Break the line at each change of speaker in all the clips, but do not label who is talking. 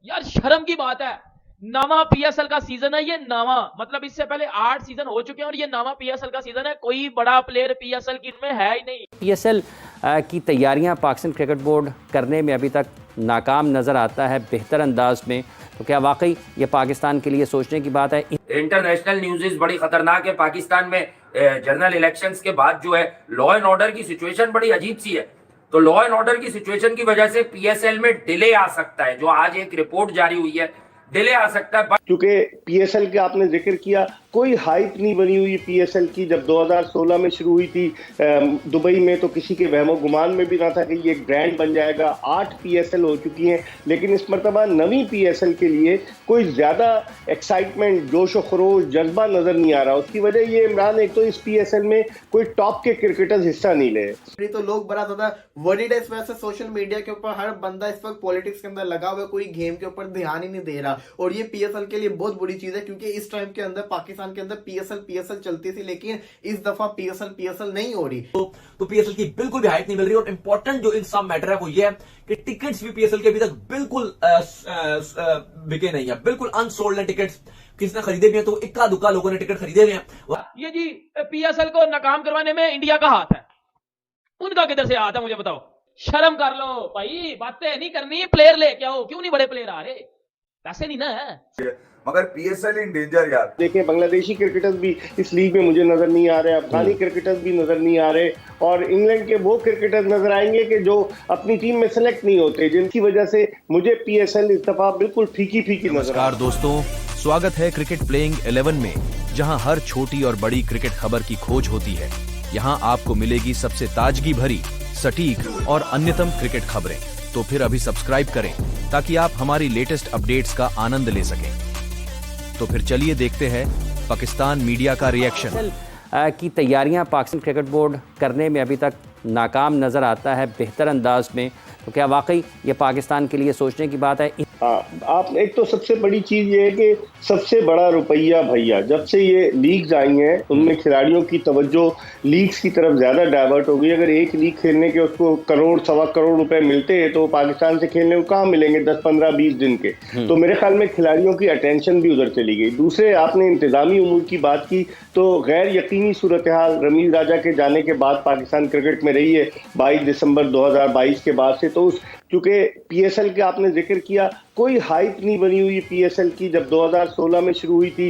यार शर्म की बात है। नवा पीएसएल का सीजन है ये, नवा मतलब इससे पहले 8 सीजन हो चुके हैं और ये नवा पीएसएल का सीजन है। कोई बड़ा प्लेयर पीएसएल की में है ही नहीं।
पीएसएल की तैयारियां पाकिस्तान क्रिकेट बोर्ड करने में अभी तक नाकाम नज़र आता है बेहतर अंदाज में। तो क्या वाकई ये पाकिस्तान के लिए सोचने की बात है?
इंटरनेशनल न्यूज़ बड़ी खतरनाक है। पाकिस्तान में जनरल इलेक्शंस के बाद जो है लॉ एंड ऑर्डर की सिचुएशन बड़ी अजीब सी है। तो लॉ एंड ऑर्डर की सिचुएशन की वजह से पीएसएल में डिले आ सकता है। जो आज एक रिपोर्ट जारी हुई है, डिले आ सकता है।
क्योंकि पीएसएल का आपने जिक्र किया, कोई हाइप नहीं बनी हुई पीएसएल की। जब 2016 में शुरू हुई थी दुबई में, तो किसी के वहमो गुमान में भी ना था कि ये ब्रांड बन जाएगा। 8 पीएसएल हो चुकी हैं, लेकिन इस मरतबा नवी पीएसएल के लिए कोई ज्यादा एक्साइटमेंट, जोश व खरोश, जज्बा नजर नहीं आ रहा। उसकी वजह ये इमरान, एक तो इस पीएसएल में कोई टॉप के क्रिकेटर्स हिस्सा नहीं ले।
तो लोग बड़ा ज्यादा वरीड है इस वजह से। सोशल मीडिया के ऊपर हर बंदा इस वक्त पॉलिटिक्स के अंदर लगा हुआ है, कोई गेम के ऊपर ध्यान ही नहीं दे रहा। और ये पीएसएल के लिए बहुत बुरी चीज है, क्योंकि इस टाइम के अंदर पाकिस्तान के अंदर पीएसएल चलती थी, लेकिन इस दफा पीएसएल नहीं हो रही।
तो पीएसएल की बिल्कुल भी हाइप नहीं मिल रही। और इंपॉर्टेंट जो इन सब मैटर है वो ये है कि टिकट्स भी पीएसएल के अभी तक बिल्कुल बिके नहीं है, बिल्कुल अनसोल्ड है टिकट्स। किसने खरीदे भी हैं तो इक्का दुक्का लोगों ने टिकट खरीदे हुए हैं।
ये जी पीएसएल को नाकाम करवाने में इंडिया का हाथ है, उनका किधर से हाथ है मुझे बताओ। शर्म कर लो भाई, बातें नहीं करनी, प्लेयर लेके आओ। क्यों नहीं बड़े प्लेयर आ रहे? पैसे नहीं ना है।
मगर पीएसएल इन डेंजर यार।
देखिए, बांग्लादेशी क्रिकेटर्स भी इस लीग में मुझे नजर नहीं आ रहे, अफगानी क्रिकेटर्स भी नजर नहीं आ रहे, और इंग्लैंड के वो क्रिकेटर्स नजर आएंगे कि जो अपनी टीम में सेलेक्ट नहीं होते, जिनकी वजह से मुझे पीएसएल इस दफा बिल्कुल फीकी नजर आ रही है।
नमस्कार दोस्तों, स्वागत है क्रिकेट प्लेइंग 11 में, जहां हर छोटी और बड़ी क्रिकेट खबर की खोज होती है। यहां आपको मिलेगी सबसे ताजगी भरी, सटीक और अन्यतम क्रिकेट खबरें। तो फिर अभी सब्सक्राइब करें ताकि आप हमारी लेटेस्ट अपडेट्स का आनंद ले सकें। तो फिर चलिए देखते हैं पाकिस्तान मीडिया का रिएक्शन।
की तैयारियां पाकिस्तान क्रिकेट बोर्ड करने में अभी तक नाकाम नज़र आता है बेहतर अंदाज में। तो क्या वाकई ये पाकिस्तान के लिए सोचने की बात है?
आप एक तो सबसे बड़ी चीज ये है कि सबसे बड़ा रुपया भैया, जब से ये लीग्स आई हैं उनमें खिलाड़ियों की तवज्जो लीग्स की तरफ ज्यादा डाइवर्ट हो गई। अगर एक लीग खेलने के उसको करोड़ सवा करोड़ रुपए मिलते हैं, तो पाकिस्तान से खेलने को कहाँ मिलेंगे 10 15 20 दिन के। तो मेरे ख्याल में खिलाड़ियों की अटेंशन भी उधर चली गई। दूसरे, आपने इंतजामी उमूर की बात की, तो गैर यकीनी सूरत हाल रमीज राजा के जाने के बाद पाकिस्तान क्रिकेट में रही है 22 दिसंबर 2022 के बाद से। तो क्योंकि पीएसएल का आपने जिक्र किया, कोई हाइप नहीं बनी हुई पीएसएल की। जब 2016 में शुरू हुई थी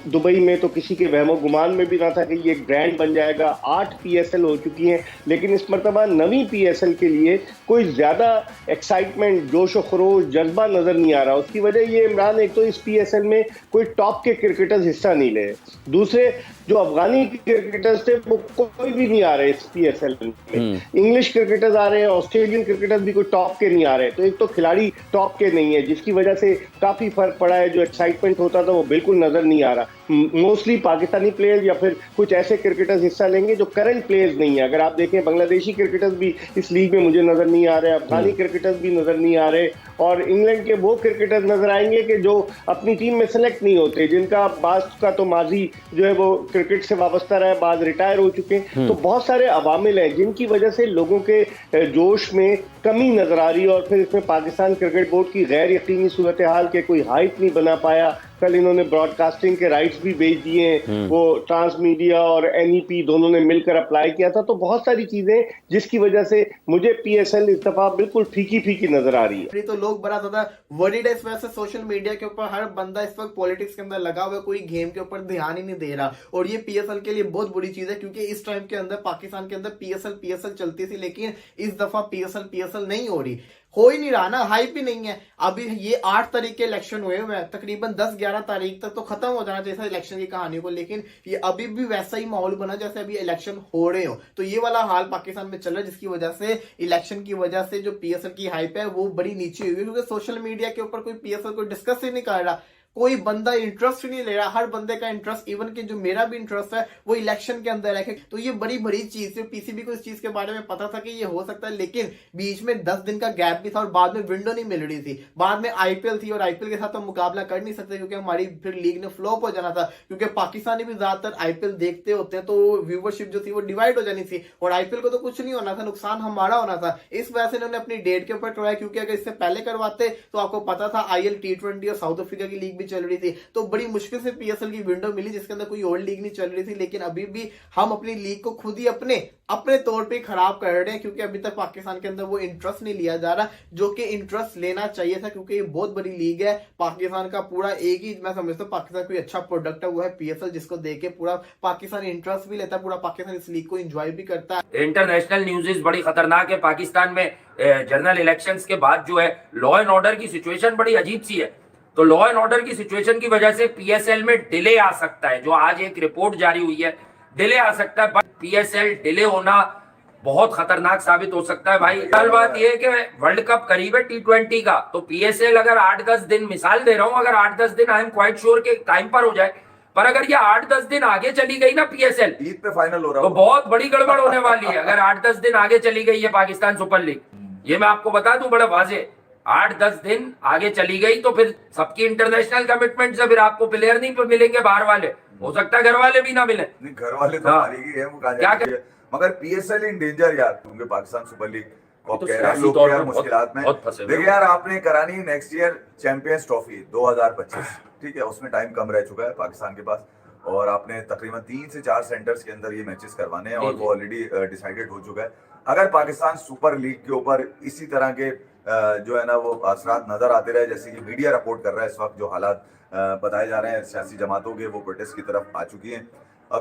दुबई में, तो किसी के वहमो गुमान में भी ना था कि ये ब्रांड बन जाएगा। 8 पीएसएल हो चुकी हैं, लेकिन इस मरतबा नवी पीएसएल के लिए कोई ज्यादा एक्साइटमेंट, जोश व खरोश, जज्बा नजर नहीं आ रहा। उसकी वजह ये इमरान, एक तो इस पीएसएल में कोई टॉप के क्रिकेटर्स हिस्सा नहीं ले। दूसरे, जो अफगानी क्रिकेटर्स थे वो कोई भी नहीं आ रहे इस पीएसएल में। इंग्लिश क्रिकेटर्स आ रहे हैं, ऑस्ट्रेलियन क्रिकेटर्स भी कोई टॉप के नहीं आ रहे। तो एक तो खिलाड़ी टॉप के नहीं है, जिसकी वजह से काफी फर्क पड़ा है। जो एक्साइटमेंट होता था वो बिल्कुल नजर नहीं आ रहा। मोस्टली पाकिस्तानी प्लेयर्स या फिर कुछ ऐसे क्रिकेटर्स हिस्सा लेंगे जो करंट प्लेयर्स नहीं है। अगर आप देखें, बांग्लादेशी क्रिकेटर्स भी इस लीग में मुझे नजर नहीं आ रहे, अफगानी क्रिकेटर्स भी नजर नहीं आ रहे, और इंग्लैंड के वो क्रिकेटर्स नजर आएंगे कि जो अपनी टीम में सेलेक्ट नहीं होते, जिनका बाज का तो माजी जो है वो क्रिकेट से वाबस्ता रहा है, बाज रिटायर हो चुके हैं। तो बहुत सारे अवामिल हैं जिनकी वजह से लोगों के जोश में कमी नजर आ रही है। और फिर इसमें पाकिस्तान क्रिकेट बोर्ड की गैर यकीनी सूरत हाल के कोई हाइप नहीं बना पाया। कल इन्होंने ब्रॉडकास्टिंग के राइट्स भी बेच दिए हैं, वो ट्रांस मीडिया और एनईपी दोनों ने मिलकर अप्लाई किया था। तो बहुत सारी चीजें जिसकी वजह से मुझे पीएसएल इस दफा बिल्कुल फीकी नजर आ रही है।
तो लोग बड़ा ज्यादा वरीड है इस वजह से। सोशल मीडिया के ऊपर हर बंदा इस वक्त पॉलिटिक्स के अंदर लगा हुआ है, कोई गेम के ऊपर ध्यान ही नहीं दे रहा। और ये पीएसएल के लिए बहुत बुरी चीज है, क्योंकि इस टाइम के अंदर पाकिस्तान के अंदर पीएसएल चलती थी, लेकिन इस दफा पीएसएल नहीं हो रही, हो ही नहीं रहा ना, हाइप ही नहीं है। अभी ये 8 तारीख के इलेक्शन हुए हुए हैं, तकरीबन 10-11 तारीख तक तो खत्म हो जाना चाहिए था इलेक्शन की कहानी को, लेकिन ये अभी भी वैसा ही माहौल बना जैसे अभी इलेक्शन हो रहे हो। तो ये वाला हाल पाकिस्तान में चल रहा है, जिसकी वजह से इलेक्शन की वजह से जो पीएसएल की हाइप है वो बड़ी नीचे हुई है, क्योंकि सोशल मीडिया के ऊपर कोई पीएसएल को डिस्कस ही नहीं कर रहा। कोई बंदा इंटरेस्ट नहीं ले रहा, हर बंदे का इंटरेस्ट, इवन कि जो मेरा भी इंटरेस्ट है वो इलेक्शन के अंदर है। तो ये बड़ी बड़ी चीज है, पीसीबी को इस चीज के बारे में पता था कि ये हो सकता है, लेकिन बीच में 10 दिन का गैप भी था और बाद में विंडो नहीं मिल रही थी, बाद में आईपीएल थी और आईपीएल के साथ हम मुकाबला कर नहीं सकते क्योंकि हमारी फिर लीग ने फ्लॉप हो जाना था, क्योंकि पाकिस्तानी भी ज्यादातर आईपीएल देखते होते हैं, तो व्यूवरशिप जो थी वो डिवाइड हो जानी थी और आईपीएल को तो कुछ नहीं होना था, नुकसान हमारा होना था। इस वजह से इन्होंने अपनी डेट के ऊपर ट्राई, क्योंकि अगर इससे पहले करवाते तो आपको पता था आईएल T20 और साउथ अफ्रीका की लीग भी चल रही थी, तो बड़ी मुश्किल से पीएसएल की विंडो मिली जिसके अंदर कोई और लीग नहीं चल रही थी। लेकिन अभी भी हम अपनी लीग को खुद ही अपने तौर पे खराब कर रहे हैं, क्योंकि अभी तक पाकिस्तान के अंदर वो इंटरेस्ट नहीं लिया जा रहा जो कि इंटरेस्ट लेना चाहिए था, क्योंकि ये बहुत बड़ी लीग है। पाकिस्तान का पूरा एक ही, मैं समझता हूँ पाकिस्तान कोई अच्छा प्रोडक्ट है वो है पीएसएल, जिसको देख के पूरा पाकिस्तान इंटरेस्ट भी लेता है, पूरा पाकिस्तान इस लीग को एंजॉय भी करता है।
इंटरनेशनल न्यूज़ बड़ी खतरनाक है। पाकिस्तान में जनरल इलेक्शंस के बाद जो है लॉ एंड ऑर्डर की सिचुएशन बड़ी अजीब सी है। तो लॉ एंड ऑर्डर की सिचुएशन की वजह से पीएसएल में डिले आ सकता है, जो आज एक रिपोर्ट जारी हुई है, डिले आ सकता है। बट पीएसएल डिले होना बहुत खतरनाक साबित हो सकता है भाई। कल बात यह है कि वर्ल्ड कप करीब है T20 का, तो पीएसएल अगर 8-10 दिन, मिसाल दे रहा हूं, अगर 8-10 दिन आई एम क्वाइट श्योर के टाइम पर हो जाए, पर अगर ये 8-10 दिन आगे चली गई ना पीएसएल,
ईद पे फाइनल हो रहा
तो
है,
बहुत बड़ी गड़बड़ होने वाली है। अगर 8-10 दिन आगे चली गई है पाकिस्तान सुपर लीग, ये मैं आपको बता दूं बड़ा वाजे, 8-10 दिन आगे चली गई तो फिर सबकी इंटरनेशनल कमिटमेंट से फिर आपको प्लेयर नहीं मिलेंगे, बाहर वाले, हो सकता है घर वाले भी ना मिले।
नहीं घर वाले तो हारेगी है, वो कहा जाएगी, मगर पीएसएल इन डेंजर यार, क्योंकि पाकिस्तान सुपर लीग को
तो
कह रहे हैं लोग यार मुश्किलात में। देखिए यार, आपने करानी नेक्स्ट ईयर चैंपियंस ट्रॉफी 2025, ठीक है, उसमें टाइम कम रह चुका है पाकिस्तान के पास, और आपने तकरीबन 3 से 4 सेंटर्स के अंदर ये मैचेस करवाने हैं और वो ऑलरेडी डिसाइडेड हो चुका है। अगर पाकिस्तान सुपर लीग के ऊपर इसी तरह के जो है ना वो असरात नजर आते रहे, जैसे कि मीडिया रिपोर्ट कर रहा है इस वक्त, जो हालात बताए जा रहे हैं सियासी जमातों के, वो प्रोटेस्ट की तरफ आ चुकी हैं,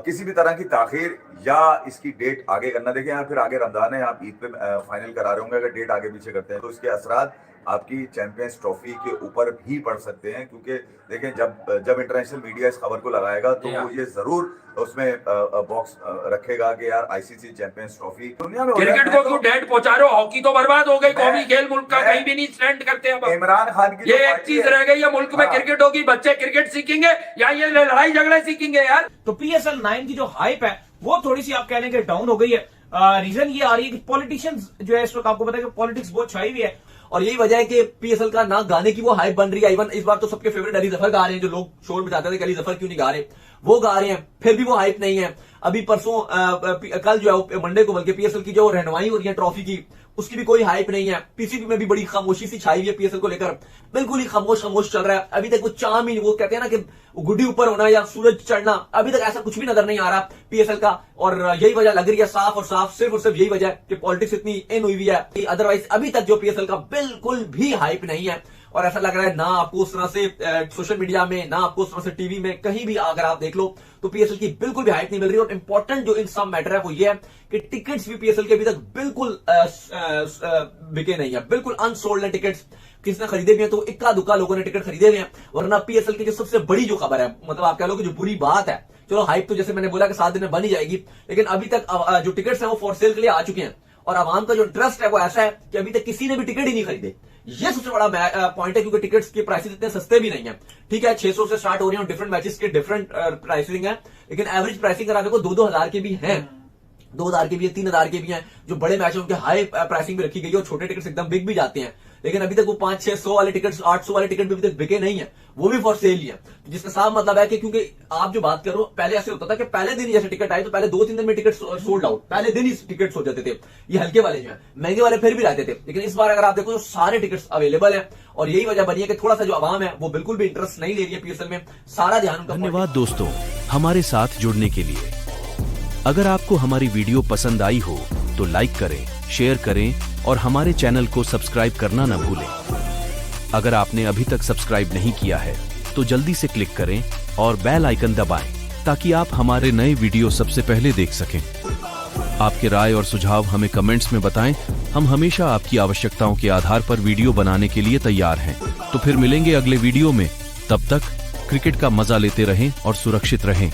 किसी भी तरह की ताखीर या इसकी डेट आगे करना, देखें यार फिर आगे रमजान है, आप ईद पे फाइनल करा रहे होंगे, अगर डेट आगे पीछे करते हैं तो इसके असरात आपकी चैंपियंस ट्रॉफी के ऊपर भी पड़ सकते हैं, क्योंकि देखें जब इंटरनेशनल मीडिया इस खबर को लगाएगा तो वो ये जरूर उसमें बॉक्स रखेगा कि यार आईसीसी चैंपियंस ट्रॉफी दुनिया में
क्रिकेट को क्यों डेट पहुंचा रहे हो? हॉकी तो बर्बाद हो गई, कौमी खेल मुल्क का कहीं भी नहीं स्टैंड करते अब।
इमरान खान की
ये एक चीज रह गई है मुल्क में, क्रिकेट होगी, बच्चे क्रिकेट सीखेंगे या ये लड़ाई झगड़े सीखेंगे यार।
तो PSL 9 की जो हाइप है वो थोड़ी सी आप कह लें कि डाउन हो गई है। रीजन ये आ रही है कि पॉलिटिशियंस जो है, इस वक्त आपको पता है कि पॉलिटिक्स बहुत छाई हुई है,
और यही वजह है कि पीएसएल का ना गाने की वो हाइप बन रही है। इवन इस बार तो सबके फेवरेट अली जफर गा रहे हैं, जो लोग शोर मचाते थे कि अली जफर क्यों नहीं गा रहे, वो गा रहे हैं, फिर भी वो हाइप नहीं है। अभी परसों कल जो है मंडे को बल्कि पीएसएल की जो रहनुमाई हो रही है ट्रॉफी की, उसकी भी कोई हाइप नहीं है। पीसीबी में भी बड़ी खामोशी सी छाई हुई है पीएसएल को लेकर, बिल्कुल ही खामोश चल रहा है। अभी तक वो चाम ही, वो कहते हैं ना कि गुड्डी ऊपर होना या सूरज चढ़ना, अभी तक ऐसा कुछ भी नजर नहीं आ रहा पीएसएल का। और यही वजह लग रही है साफ और साफ, सिर्फ और सिर्फ यही वजह है कि पॉलिटिक्स इतनी इन हुई है। अदरवाइज अभी तक जो पीएसएल का बिल्कुल भी हाइप नहीं है, और ऐसा लग रहा है ना आपको उस तरह से सोशल मीडिया में, ना आपको उस तरह से टीवी में, कहीं भी अगर आप देख लो तो पीएसएल की बिल्कुल भी हाइप नहीं मिल रही। और इंपॉर्टेंट जो इन सब मैटर है वो ये है कि टिकट्स भी पीएसएल के अभी तक बिल्कुल बिके नहीं है, बिल्कुल अनसोल्ड है टिकट्स। किसने खरीदे भी हैं तो इक्का दुक्का लोगों ने टिकट खरीदे हुए हैं। वरना पीएसएल की जो सबसे बड़ी जो खबर है, मतलब आप कह लो कि जो बुरी बात है, चलो हाइप तो जैसे मैंने बोला कि 7 दिन में बन ही जाएगी, लेकिन अभी तक जो टिकट्स हैं वो फॉर सेल के लिए आ चुके हैं, और आवाम का जो इंटरेस्ट है वो ऐसा है कि अभी तक किसी ने भी टिकट ही नहीं खरीदे। ये सबसे बड़ा पॉइंट है, क्योंकि टिकट्स के प्राइसेस इतने सस्ते भी नहीं है। ठीक है, 600 से स्टार्ट हो रही है, डिफरेंट मैचेस के डिफरेंट प्राइसिंग है, लेकिन एवरेज प्राइसिंग अगर देखो 2-2 हजार के भी हैं, 2000 के भी है, 3000 के भी हैं। जो बड़े मैच है उनके हाई प्राइसिंग भी रखी गई है, और छोटे टिकट्स एकदम बिक भी जाते हैं। लेकिन अभी तक वो 500-600 वाले टिकट्स, 800 वाले टिकट भी अभी तक बिके नहीं है, वो भी फॉर सेल ही है। जिसका साफ मतलब है कि क्योंकि आप जो बात करो, पहले ऐसे होता था कि पहले दिन ही जैसे टिकट आए तो पहले 2-3 दिन में टिकट सोल्ड आउट, पहले दिन ही टिकट हो जाते थे। ये हल्के वाले जो है, महंगे वाले फिर भी रहते थे, लेकिन इस बार अगर आप देखो तो सारे टिकट्स अवेलेबल है। और यही वजह बनी है कि थोड़ा सा जो आवाम है वो बिल्कुल भी इंटरेस्ट नहीं ले रही है पीएसएल में, सारा ध्यान उनका।
धन्यवाद दोस्तों हमारे साथ जुड़ने के लिए। अगर आपको हमारी वीडियो पसंद आई हो तो लाइक करें, शेयर करें और हमारे चैनल को सब्सक्राइब करना न भूलें। अगर आपने अभी तक सब्सक्राइब नहीं किया है तो जल्दी से क्लिक करें और बेल आइकन दबाएं ताकि आप हमारे नए वीडियो सबसे पहले देख सकें। आपके राय और सुझाव हमें कमेंट्स में बताएं, हम हमेशा आपकी आवश्यकताओं के आधार पर वीडियो बनाने के लिए तैयार हैं। तो फिर मिलेंगे अगले वीडियो में, तब तक क्रिकेट का मजा लेते रहें और सुरक्षित रहें।